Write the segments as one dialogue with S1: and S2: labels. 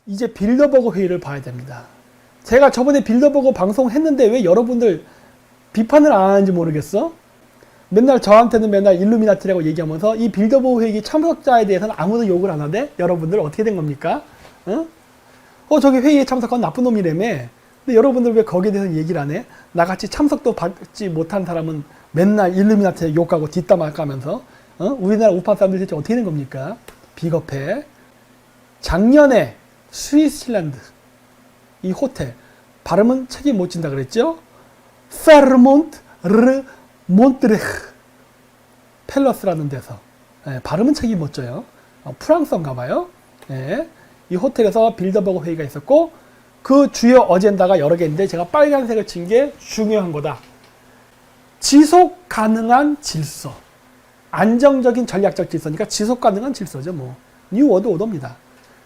S1: 이제 빌더버그 회의를 봐야 됩니다. 제가 저번에 빌더버그 방송했는데 왜 여러분들 비판을 안 하는지 모르겠어? 맨날 저한테는 맨날 일루미나티라고 얘기하면서 이 빌더버그 회의 참석자에 대해서는 아무도 욕을 안 하는데 여러분들 어떻게 된 겁니까? 저기 회의에 참석한 나쁜 놈이라며. 근데 여러분들 왜 거기에 대해서 얘기를 안 해? 나같이 참석도 받지 못한 사람은 맨날 일루미나티에 욕하고 뒷담화 까면서 우리나라 우파 사람들이 대체 어떻게 된 겁니까? 비겁해. 작년에 스위스랜드 이 호텔 발음은 책임 못 진다 그랬죠? 페르몬트 르 몬트레흐 팰러스라는 데서 발음은 책임 못 져요. 프랑스어인가 봐요. 이 호텔에서 빌더버그 회의가 있었고 그 주요 어젠다가 여러 개 있는데 제가 빨간색을 친 게 중요한 거다. 지속 가능한 질서. 안정적인 전략적 질서니까 지속 가능한 질서죠. 뭐 뉴 워드 오더입니다.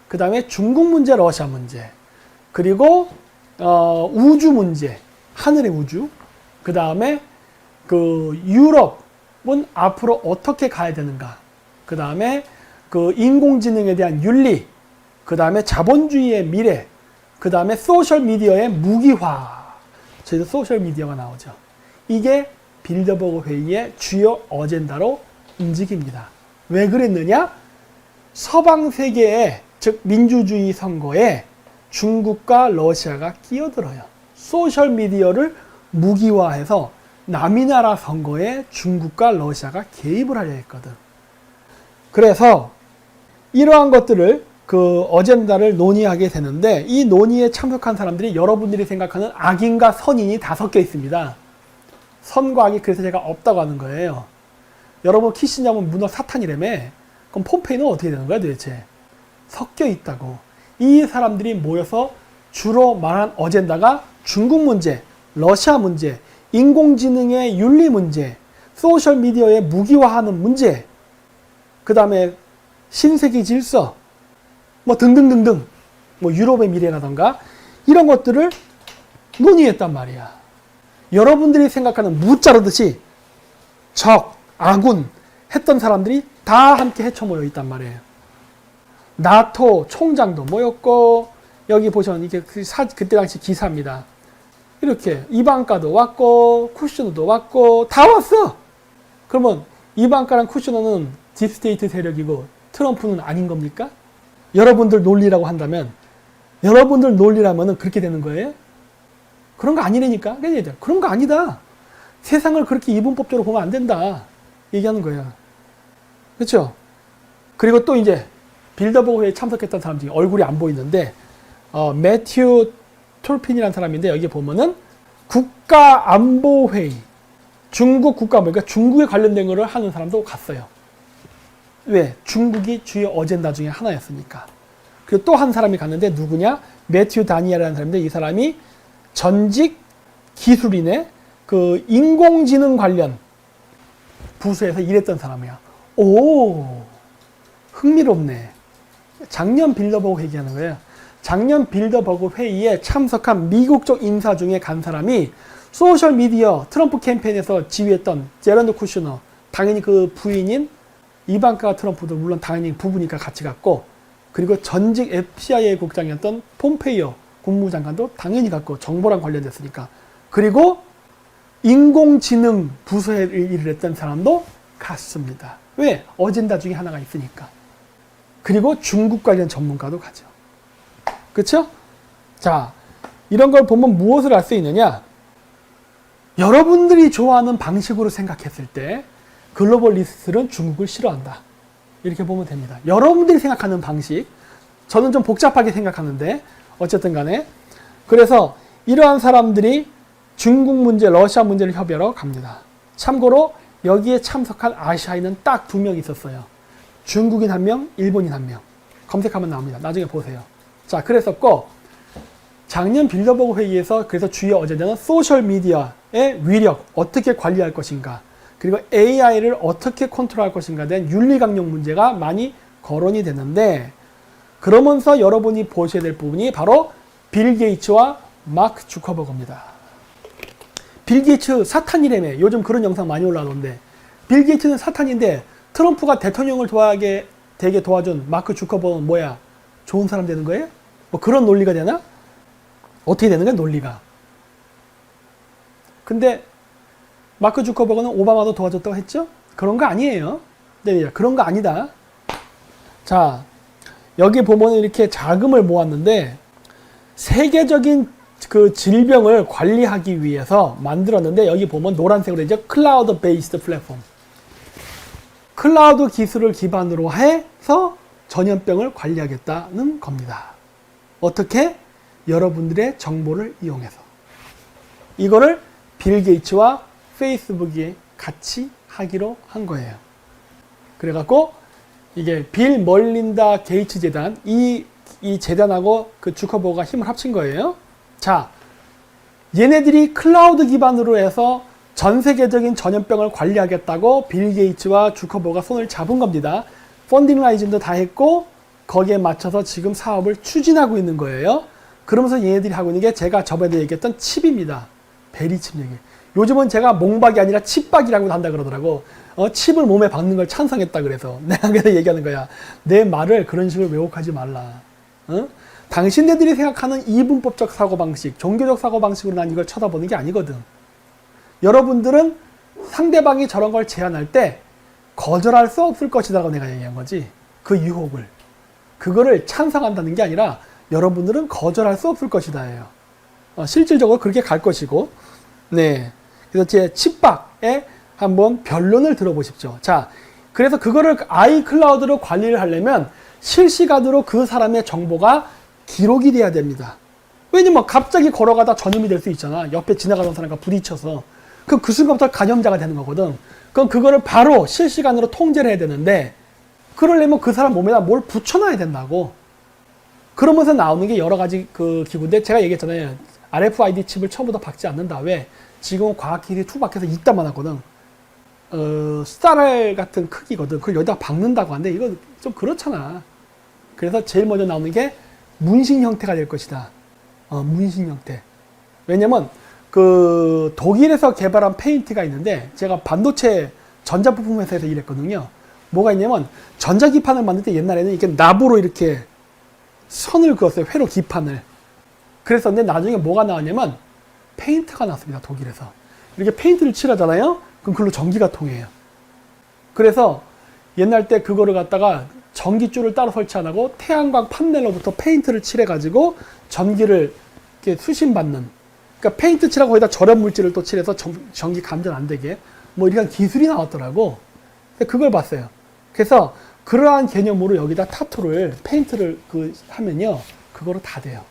S1: 그 다음에 중국 문제, 러시아 문제, 그리고 우주 문제, 하늘의 우주. 그 다음에 그 유럽은 앞으로 어떻게 가야 되는가. 그 다음에 그 인공지능에 대한 윤리. 그 다음에 자본주의의 미래. 그 다음에 소셜미디어의 무기화. 저희도 소셜미디어가 나오죠. 이게 빌더버그 회의의 주요 어젠다로 움직입니다. 왜 그랬느냐? 서방 세계의 즉 민주주의 선거에 중국과 러시아가 끼어들어요. 소셜미디어를 무기화해서 남이 나라 선거에 중국과 러시아가 개입을 하려 했거든. 그래서 이러한 것들을 그 어젠다를 논의하게 되는데 이 논의에 참석한 사람들이 여러분들이 생각하는 악인과 선인이 다 섞여 있습니다. 선과 악이 그래서 제가 없다고 하는 거예요. 여러분 키신자면 문어 사탄이라며. 그럼 폼페이는 어떻게 되는 거야 도대체? 섞여 있다고. 이 사람들이 모여서 주로 말한 어젠다가 중국 문제, 러시아 문제, 인공지능의 윤리 문제, 소셜미디어의 무기화하는 문제, 그 다음에 신세계 질서, 뭐 등등등등, 뭐 유럽의 미래라던가 이런 것들을 논의했단 말이야. 여러분들이 생각하는 무자르듯이 적, 아군 했던 사람들이 다 함께 헤쳐모여 있단 말이에요. 나토 총장도 모였고 여기 보시면 이게 그때 당시 기사입니다. 이렇게 이방카도 왔고 쿠슈너도 왔고 다 왔어. 그러면 이방카랑 쿠슈너는 딥스테이트 세력이고 트럼프는 아닌 겁니까? 여러분들 논리라고 한다면 여러분들 논리라면 그렇게 되는 거예요? 그런 거 아니라니까. 그런 거 아니다. 세상을 그렇게 이분법적으로 보면 안 된다. 얘기하는 거예요. 그렇죠? 그리고 또 이제 빌더버그 회의에 참석했던 사람 중에 얼굴이 안 보이는데 매튜 톨핀이라는 사람인데 여기 보면은 국가안보회의 중국 국가안보 그러니까 중국에 관련된 거를 하는 사람도 갔어요. 왜? 중국이 주요 어젠다 중에 하나였으니까. 그리고 또 한 사람이 갔는데 누구냐? 매튜 다니엘이라는 사람인데 이 사람이 전직 기술인의 그 인공지능 관련 부서에서 일했던 사람이야. 오, 흥미롭네. 작년 빌더버그 회의하는 거예요. 작년 빌더버그 회의에 참석한 미국 쪽 인사 중에 간 사람이 소셜미디어 트럼프 캠페인에서 지휘했던 제런드 쿠슈너, 당연히 그 부인인 이방카 트럼프도 물론 당연히 부부니까 같이 갔고, 그리고 전직 CIA 국장이었던 폼페이오 국무장관도 당연히 갔고, 정보랑 관련됐으니까. 그리고 인공지능 부서에 일을 했던 사람도 갔습니다. 왜? 어젠다 중에 하나가 있으니까. 그리고 중국 관련 전문가도 가죠. 그렇죠? 자, 이런 걸 보면 무엇을 알 수 있느냐? 여러분들이 좋아하는 방식으로 생각했을 때 글로벌리스트는 중국을 싫어한다. 이렇게 보면 됩니다. 여러분들이 생각하는 방식, 저는 좀 복잡하게 생각하는데 어쨌든 간에 그래서 이러한 사람들이 중국 문제, 러시아 문제를 협의하러 갑니다. 참고로 여기에 참석한 아시아인은 딱 2명 있었어요. 중국인 1명, 일본인 1명. 검색하면 나옵니다. 나중에 보세요. 자, 그랬었고 작년 빌더버그 회의에서 그래서 주요 어젠다는 소셜미디어의 위력, 어떻게 관리할 것인가, 그리고 AI를 어떻게 컨트롤할 것인가에 대한 윤리강령 문제가 많이 거론이 되는데, 그러면서 여러분이 보셔야 될 부분이 바로 빌 게이츠와 마크 주커버그입니다. 빌 게이츠 사탄이라며. 요즘 그런 영상 많이 올라오는데 빌 게이츠는 사탄인데 트럼프가 대통령을 되게 도와준 마크 주커버그는 뭐야? 좋은 사람 되는 거예요? 뭐 그런 논리가 되나? 어떻게 되는 거야, 논리가? 근데 마크 주커버그는 오바마도 도와줬다고 했죠? 그런 거 아니에요. 네, 그런 거 아니다. 자, 여기 보면 이렇게 자금을 모았는데 세계적인 그 질병을 관리하기 위해서 만들었는데 여기 보면 노란색으로 되죠. 클라우드 베이스드 플랫폼. 클라우드 기술을 기반으로 해서 전염병을 관리하겠다는 겁니다. 어떻게? 여러분들의 정보를 이용해서. 이거를 빌 게이츠와 페이스북이 같이 하기로 한 거예요. 그래갖고 이게 빌 멀린다 게이츠 재단, 이 재단하고 그 주커버그가 힘을 합친 거예요. 자, 얘네들이 클라우드 기반으로 해서 전 세계적인 전염병을 관리하겠다고 빌 게이츠와 주커버그가 손을 잡은 겁니다. 펀딩 라이징도 다 했고 거기에 맞춰서 지금 사업을 추진하고 있는 거예요. 그러면서 얘네들이 하고 있는 게 제가 저번에 얘기했던 칩입니다. 베리칩 얘기. 요즘은 제가 몽박이 아니라 칩박이라고 한다 그러더라고. 칩을 몸에 박는 걸 찬성했다 그래서. 내가 그래서 얘기하는 거야. 내 말을 그런 식으로 왜곡하지 말라. 당신네들이 생각하는 이분법적 사고방식, 종교적 사고방식으로 난 이걸 쳐다보는 게 아니거든. 여러분들은 상대방이 저런 걸 제안할 때 거절할 수 없을 것이라고 내가 얘기한 거지. 그 유혹을. 그거를 찬성한다는 게 아니라 여러분들은 거절할 수 없을 것이다예요. 실질적으로 그렇게 갈 것이고. 네. 그래서 제 칩박에 한번 변론을 들어보십시오. 자, 그래서 그거를 아이클라우드로 관리를 하려면 실시간으로 그 사람의 정보가 기록이 돼야 됩니다. 왜냐면 갑자기 걸어가다 전염이 될 수 있잖아. 옆에 지나가던 사람과 부딪혀서. 그 순간부터 감염자가 되는 거거든. 그럼 그거를 바로 실시간으로 통제를 해야 되는데 그러려면 그 사람 몸에다 뭘 붙여놔야 된다고. 그러면서 나오는 게 여러 가지 그 기구인데 제가 얘기했잖아요. RFID 칩을 처음부터 박지 않는다. 왜? 지금은 과학기술이 투박해서 이따만 하거든. 쌀알 같은 크기거든. 그걸 여기다 박는다고 하는데 이거 좀 그렇잖아. 그래서 제일 먼저 나오는 게 문신 형태가 될 것이다. 문신 형태. 왜냐면 그 독일에서 개발한 페인트가 있는데 제가 반도체 전자부품 회사에서 일했거든요. 뭐가 있냐면 전자기판을 만들 때 옛날에는 이렇게 납으로 이렇게 선을 그었어요. 회로 기판을. 그래서 근데 나중에 뭐가 나왔냐면 페인트가 나왔습니다. 독일에서. 이렇게 페인트를 칠하잖아요. 그럼 그걸로 전기가 통해요. 그래서 옛날 때 그거를 갖다가 전기줄을 따로 설치 안 하고 태양광 판넬로부터 페인트를 칠해가지고 전기를 이렇게 수신받는. 그러니까 페인트 칠하고 거기다 절연 물질을 또 칠해서 전기 감전 안 되게 뭐 이런 기술이 나왔더라고. 그걸 봤어요. 그래서 그러한 개념으로 여기다 타투를 페인트를 하면요 그거로 다 돼요.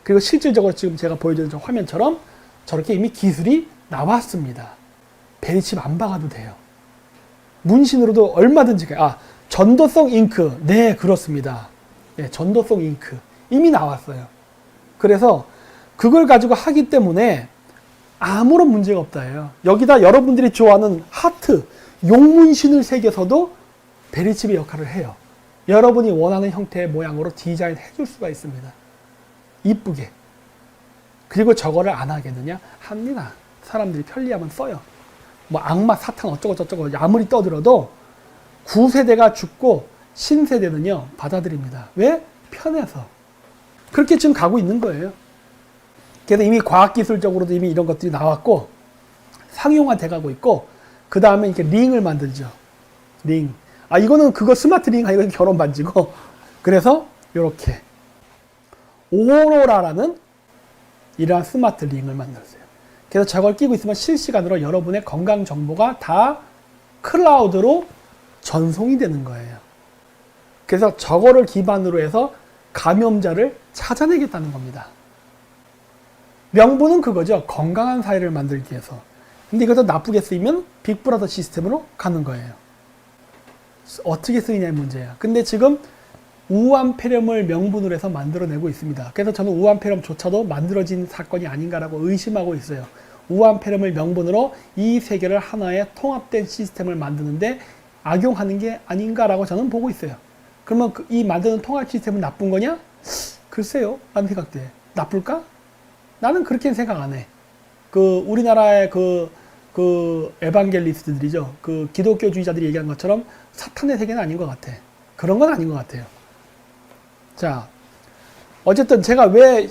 S1: 그리고 실질적으로 지금 제가 보여드린 저 화면처럼 저렇게 이미 기술이 나왔습니다. 베리칩 안 박아도 돼요. 문신으로도 얼마든지. 전도성 잉크. 네, 그렇습니다. 네, 전도성 잉크. 이미 나왔어요. 그래서 그걸 가지고 하기 때문에 아무런 문제가 없다예요. 여기다 여러분들이 좋아하는 하트, 용문신을 새겨서도 베리칩의 역할을 해요. 여러분이 원하는 형태의 모양으로 디자인 해줄 수가 있습니다. 이쁘게. 그리고 저거를 안 하겠느냐? 합니다. 사람들이 편리하면 써요. 뭐 악마, 사탄 어쩌고 저쩌고 아무리 떠들어도 구세대가 죽고 신세대는요 받아들입니다. 왜? 편해서. 그렇게 지금 가고 있는 거예요. 그래서 이미 과학기술적으로도 이미 이런 것들이 나왔고 상용화 돼가고 있고 그 다음에 이렇게 링을 만들죠. 링. 이거는 그거 스마트 링 아니고 결혼 반지고 그래서 이렇게 오로라라는 이러한 스마트 링을 만들었어요. 그래서 저걸 끼고 있으면 실시간으로 여러분의 건강 정보가 다 클라우드로 전송이 되는 거예요. 그래서 저거를 기반으로 해서 감염자를 찾아내겠다는 겁니다. 명분은 그거죠. 건강한 사회를 만들기 위해서. 근데 이것도 나쁘게 쓰이면 빅브라더 시스템으로 가는 거예요. 어떻게 쓰이냐의 문제야. 근데 지금 우한 폐렴을 명분으로 해서 만들어내고 있습니다. 그래서 저는 우한 폐렴조차도 만들어진 사건이 아닌가라고 의심하고 있어요. 우한 폐렴을 명분으로 이 세계를 하나의 통합된 시스템을 만드는데 악용하는 게 아닌가라고 저는 보고 있어요. 그러면 이 만드는 통합 시스템은 나쁜 거냐? 글쎄요. 라는 생각돼. 나쁠까? 나는 그렇게는 생각 안 해. 우리나라의 에반겔리스트들이죠. 기독교주의자들이 얘기한 것처럼 사탄의 세계는 아닌 것 같아. 그런 건 아닌 것 같아요. 자, 어쨌든 제가 왜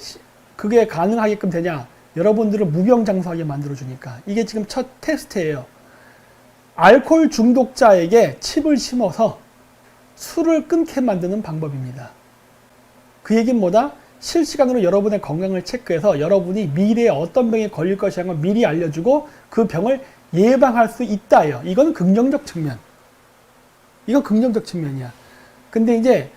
S1: 그게 가능하게끔 되냐? 여러분들을 무병장수하게 만들어주니까. 이게 지금 첫 테스트예요. 알코올 중독자에게 칩을 심어서 술을 끊게 만드는 방법입니다. 그 얘기는 뭐다? 실시간으로 여러분의 건강을 체크해서 여러분이 미래에 어떤 병에 걸릴 것이라는 걸 미리 알려주고 그 병을 예방할 수 있다예요. 이건 긍정적 측면. 이건 긍정적 측면이야. 근데 이제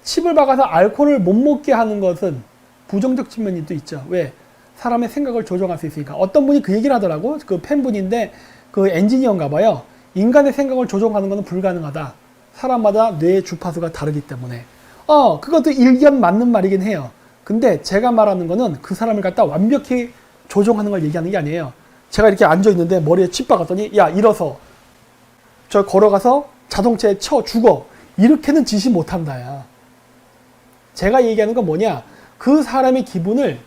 S1: 칩을 박아서 알코올을 못 먹게 하는 것은 부정적 측면이 또 있죠. 왜? 사람의 생각을 조종할 수 있으니까. 어떤 분이 그 얘기를 하더라고. 그 팬분인데 그 엔지니어인가 봐요. 인간의 생각을 조종하는 것은 불가능하다. 사람마다 뇌의 주파수가 다르기 때문에. 그것도 일견 맞는 말이긴 해요. 근데 제가 말하는 거는 그 사람을 갖다 완벽히 조종하는 걸 얘기하는 게 아니에요. 제가 이렇게 앉아있는데 머리에 칩 박았더니 야 일어서 저 걸어가서 자동차에 쳐 죽어. 이렇게는 지시 못한다야. 제가 얘기하는 건 뭐냐? 그 사람의 기분을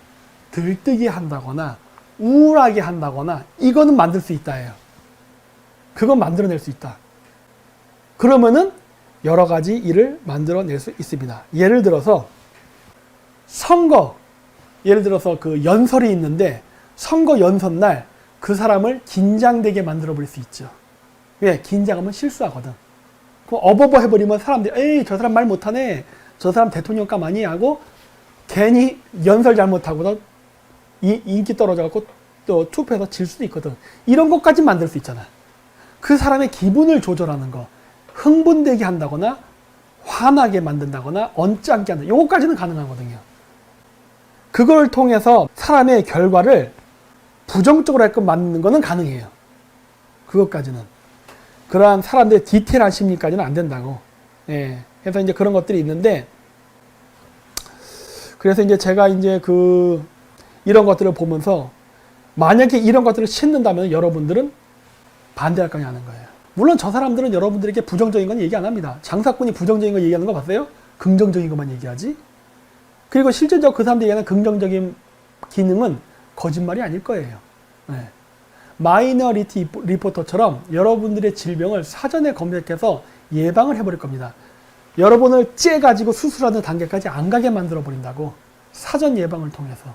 S1: 들뜨게 한다거나 우울하게 한다거나 이거는 만들 수 있다예요. 그건 만들어낼 수 있다. 그러면은 여러 가지 일을 만들어낼 수 있습니다. 예를 들어서 선거, 예를 들어서 그 연설이 있는데 선거 연설날 그 사람을 긴장되게 만들어 버릴 수 있죠. 왜? 긴장하면 실수하거든. 그 어버버 해버리면 사람들이 에이 저 사람 말 못하네. 저 사람 대통령감 아니 하고 괜히 연설 잘못하고도 인기 떨어져갖고 또 투표해서 질 수도 있거든. 이런 것까지 만들 수 있잖아. 그 사람의 기분을 조절하는 거. 흥분되게 한다거나 화나게 만든다거나 언짢게 한다. 요거까지는 가능하거든요. 그걸 통해서 사람의 결과를 부정적으로 할끔 만드는 거는 가능해요. 그것까지는. 그러한 사람들의 디테일한 심리까지는 안 된다고. 예. 그래서 이제 그런 것들이 있는데, 그래서 이제 제가 이제 이런 것들을 보면서 만약에 이런 것들을 신는다면 여러분들은 반대할 거냐 하는 거예요. 물론 저 사람들은 여러분들에게 부정적인 건 얘기 안 합니다. 장사꾼이 부정적인 거 얘기하는 거 봤어요? 긍정적인 것만 얘기하지. 그리고 실질적으로 그 사람들이 얘기하는 긍정적인 기능은 거짓말이 아닐 거예요. 네. 마이너리티 리포터처럼 여러분들의 질병을 사전에 검색해서 예방을 해버릴 겁니다. 여러분을 째가지고 수술하는 단계까지 안 가게 만들어 버린다고. 사전 예방을 통해서.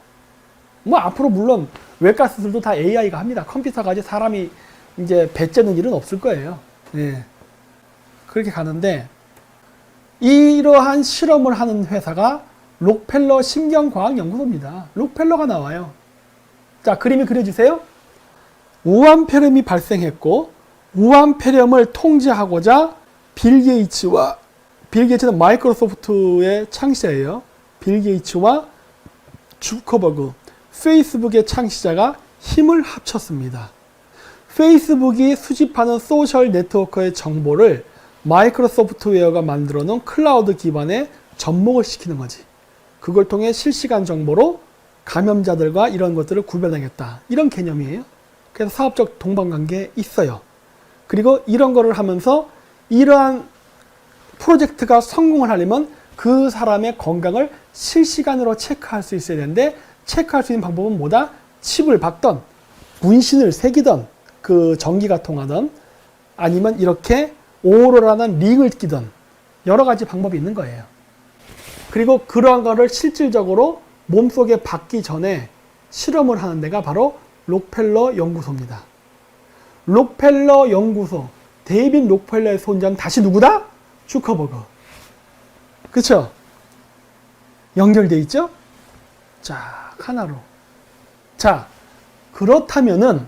S1: 뭐 앞으로 물론 외과 수술도 다 AI가 합니다. 컴퓨터가 이제 사람이 이제 배째는 일은 없을 거예요. 예. 그렇게 가는데 이러한 실험을 하는 회사가 록펠러 신경과학연구소입니다. 록펠러가 나와요. 자, 그림이 그려지세요? 우한폐렴이 발생했고 우한폐렴을 통제하고자 빌 게이츠는 마이크로소프트의 창시자예요. 빌 게이츠와 주커버그, 페이스북의 창시자가 힘을 합쳤습니다. 페이스북이 수집하는 소셜 네트워크의 정보를 마이크로소프트웨어가 만들어 놓은 클라우드 기반에 접목을 시키는 거지. 그걸 통해 실시간 정보로 감염자들과 이런 것들을 구별하겠다. 이런 개념이에요. 그래서 사업적 동반관계에 있어요. 그리고 이런 거를 하면서 이러한 프로젝트가 성공을 하려면 그 사람의 건강을 실시간으로 체크할 수 있어야 되는데 체크할 수 있는 방법은 뭐다? 칩을 박던, 문신을 새기던, 그 전기가 통하던, 아니면 이렇게 오로라는 링을 끼던 여러 가지 방법이 있는 거예요. 그리고 그러한 거를 실질적으로 몸속에 박기 전에 실험을 하는 데가 바로 록펠러 연구소입니다. 록펠러 연구소, 데이빗 록펠러의 손자는 다시 누구다? 주커버그. 그쵸? 연결돼 있죠? 자, 하나로. 자, 그렇다면은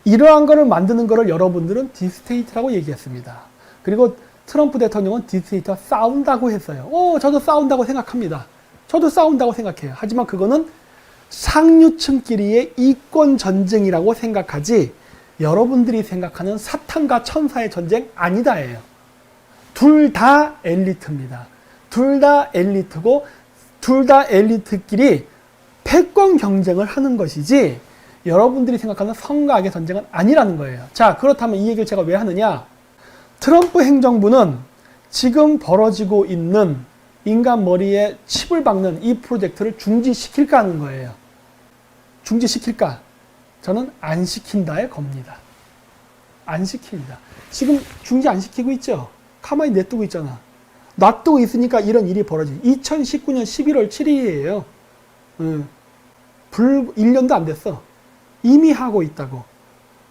S1: 이러한 거를 만드는 거를 여러분들은 딥스테이트라고 얘기했습니다. 그리고 트럼프 대통령은 딥스테이트와 싸운다고 했어요. 저도 싸운다고 생각합니다. 저도 싸운다고 생각해요. 하지만 그거는 상류층끼리의 이권 전쟁이라고 생각하지 여러분들이 생각하는 사탄과 천사의 전쟁 아니다예요. 둘 다 엘리트입니다. 둘 다 엘리트고 둘 다 엘리트끼리 패권 경쟁을 하는 것이지 여러분들이 생각하는 성과 악의 전쟁은 아니라는 거예요. 자, 그렇다면 이 얘기를 제가 왜 하느냐? 트럼프 행정부는 지금 벌어지고 있는 인간 머리에 칩을 박는 이 프로젝트를 중지시킬까 하는 거예요. 중지시킬까? 저는 안 시킨다의 겁니다. 안 시킵니다. 지금 중지 안 시키고 있죠? 가만히 냅두고 있잖아. 놔두고 있으니까 이런 일이 벌어지죠. 2019년 11월 7일이에요. 1년도 안 됐어. 이미 하고 있다고.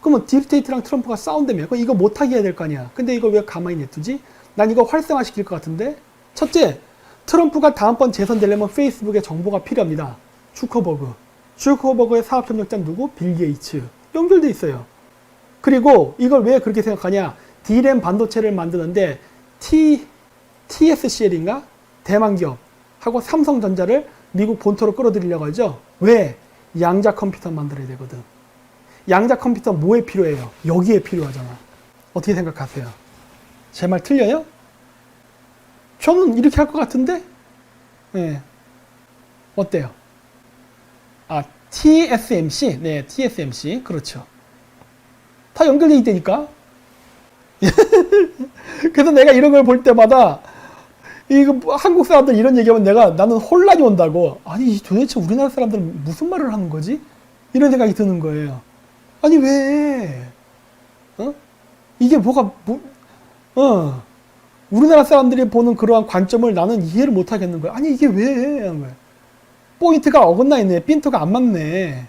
S1: 그러면 딥스테이트랑 트럼프가 싸운다며. 그럼 이거 못하게 해야 될 거 아니야. 근데 이거 왜 가만히 냅두지? 난 이거 활성화시킬 것 같은데? 첫째, 트럼프가 다음번 재선되려면 페이스북에 정보가 필요합니다. 주커버그. 주커버그의 사업 협력자 누구? 빌 게이츠. 연결돼 있어요. 그리고 이걸 왜 그렇게 생각하냐? D램 반도체를 만드는데 TSCL인가? 대만 기업하고 삼성전자를 미국 본토로 끌어들이려고 하죠. 왜? 양자 컴퓨터 만들어야 되거든. 양자 컴퓨터 뭐에 필요해요? 여기에 필요하잖아. 어떻게 생각하세요? 제 말 틀려요? 저는 이렇게 할 것 같은데? 네. 어때요? 아, TSMC? 네, TSMC. 그렇죠. 다 연결돼 있다니까? 그래서 내가 이런 걸 볼 때마다 이거 한국 사람들 이런 얘기하면 나는 혼란이 온다고. 아니 도대체 우리나라 사람들은 무슨 말을 하는 거지? 이런 생각이 드는 거예요. 아니 왜? 이게 우리나라 사람들이 보는 그러한 관점을 나는 이해를 못 하겠는 거야. 아니 이게 왜? 포인트가 어긋나 있네. 핀트가 안 맞네.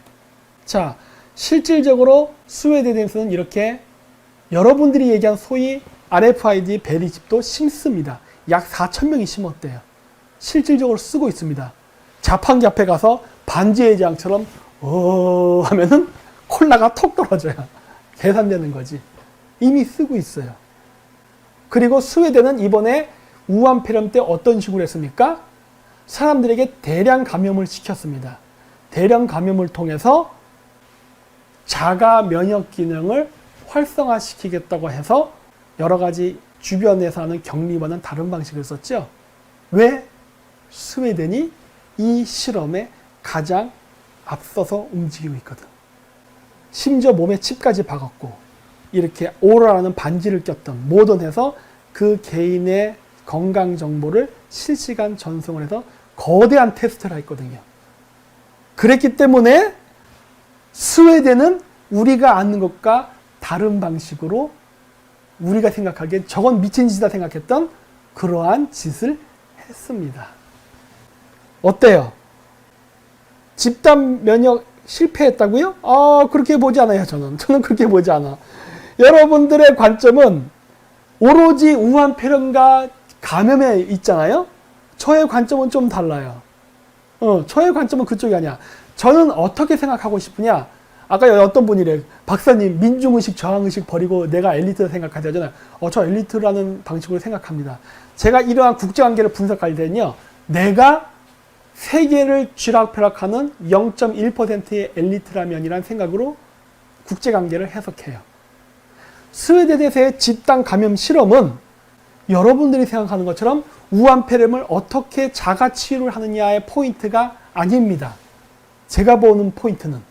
S1: 자, 실질적으로 스웨덴에서는 이렇게 여러분들이 얘기한 소위 RFID 베리칩도 심습니다. 약 4,000명이 심었대요. 실질적으로 쓰고 있습니다. 자판기 앞에 가서 반지의 제왕처럼 하면은 콜라가 톡 떨어져요. 계산되는 거지. 이미 쓰고 있어요. 그리고 스웨덴은 이번에 우한 폐렴 때 어떤 식으로 했습니까? 사람들에게 대량 감염을 시켰습니다. 대량 감염을 통해서 자가 면역 기능을 활성화시키겠다고 해서 여러 가지 주변에서 하는 격리와는 다른 방식을 썼죠. 왜? 스웨덴이 이 실험에 가장 앞서서 움직이고 있거든. 심지어 몸에 칩까지 박았고 이렇게 오라라는 반지를 꼈던 뭐든 해서 그 개인의 건강 정보를 실시간 전송을 해서 거대한 테스트를 했거든요. 그랬기 때문에 스웨덴은 우리가 아는 것과 다른 방식으로 우리가 생각하기엔 저건 미친 짓이다 생각했던 그러한 짓을 했습니다. 어때요? 집단 면역 실패했다고요? 그렇게 보지 않아요, 저는. 저는 그렇게 보지 않아. 여러분들의 관점은 오로지 우한 폐렴과 감염에 있잖아요? 저의 관점은 좀 달라요. 저의 관점은 그쪽이 아니야. 저는 어떻게 생각하고 싶으냐? 아까 어떤 분이래. 박사님, 민중의식, 저항의식 버리고 내가 엘리트라 생각하잖아요. 저 엘리트라는 방식으로 생각합니다. 제가 이러한 국제관계를 분석할 때는요. 내가 세계를 쥐락펴락하는 0.1%의 엘리트라면이라는 생각으로 국제관계를 해석해요. 스웨덴에서의 집단 감염 실험은 여러분들이 생각하는 것처럼 우한 폐렴을 어떻게 자가 치유를 하느냐의 포인트가 아닙니다. 제가 보는 포인트는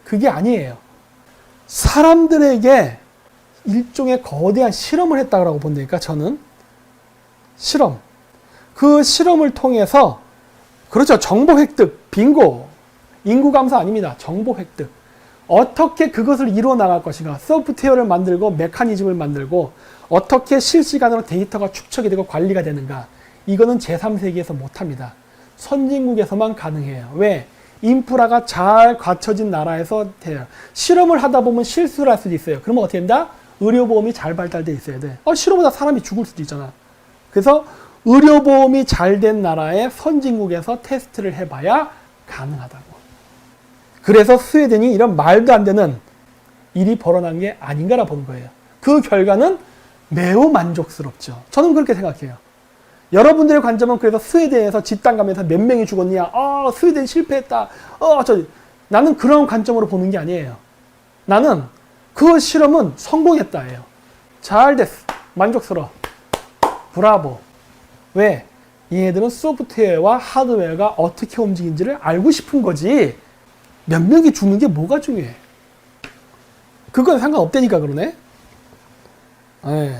S1: 그게 아니에요. 사람들에게 일종의 거대한 실험을 했다고 본다니까, 저는. 실험. 그 실험을 통해서, 그렇죠. 정보 획득, 빙고. 인구 감소 아닙니다. 정보 획득. 어떻게 그것을 이루어 나갈 것인가. 소프트웨어를 만들고, 메커니즘을 만들고, 어떻게 실시간으로 데이터가 축적이 되고 관리가 되는가. 이거는 제3세계에서 못합니다. 선진국에서만 가능해요. 왜? 인프라가 잘 갖춰진 나라에서 돼요. 실험을 하다 보면 실수를 할 수도 있어요. 그러면 어떻게 된다? 의료보험이 잘 발달돼 있어야 돼. 실험하다 사람이 죽을 수도 있잖아. 그래서 의료보험이 잘 된 나라의 선진국에서 테스트를 해봐야 가능하다고. 그래서 스웨덴이 이런 말도 안 되는 일이 벌어난 게 아닌가라 보는 거예요. 그 결과는 매우 만족스럽죠. 저는 그렇게 생각해요. 여러분들의 관점은 그래서 스웨덴에서 집단 감염에서 몇 명이 죽었냐? 스웨덴 실패했다. 나는 그런 관점으로 보는 게 아니에요. 나는 그 실험은 성공했다예요. 잘 됐어. 만족스러워. 브라보. 왜? 얘네들은 소프트웨어와 하드웨어가 어떻게 움직이는지를 알고 싶은 거지. 몇 명이 죽는 게 뭐가 중요해? 그건 상관없다니까 그러네. 네.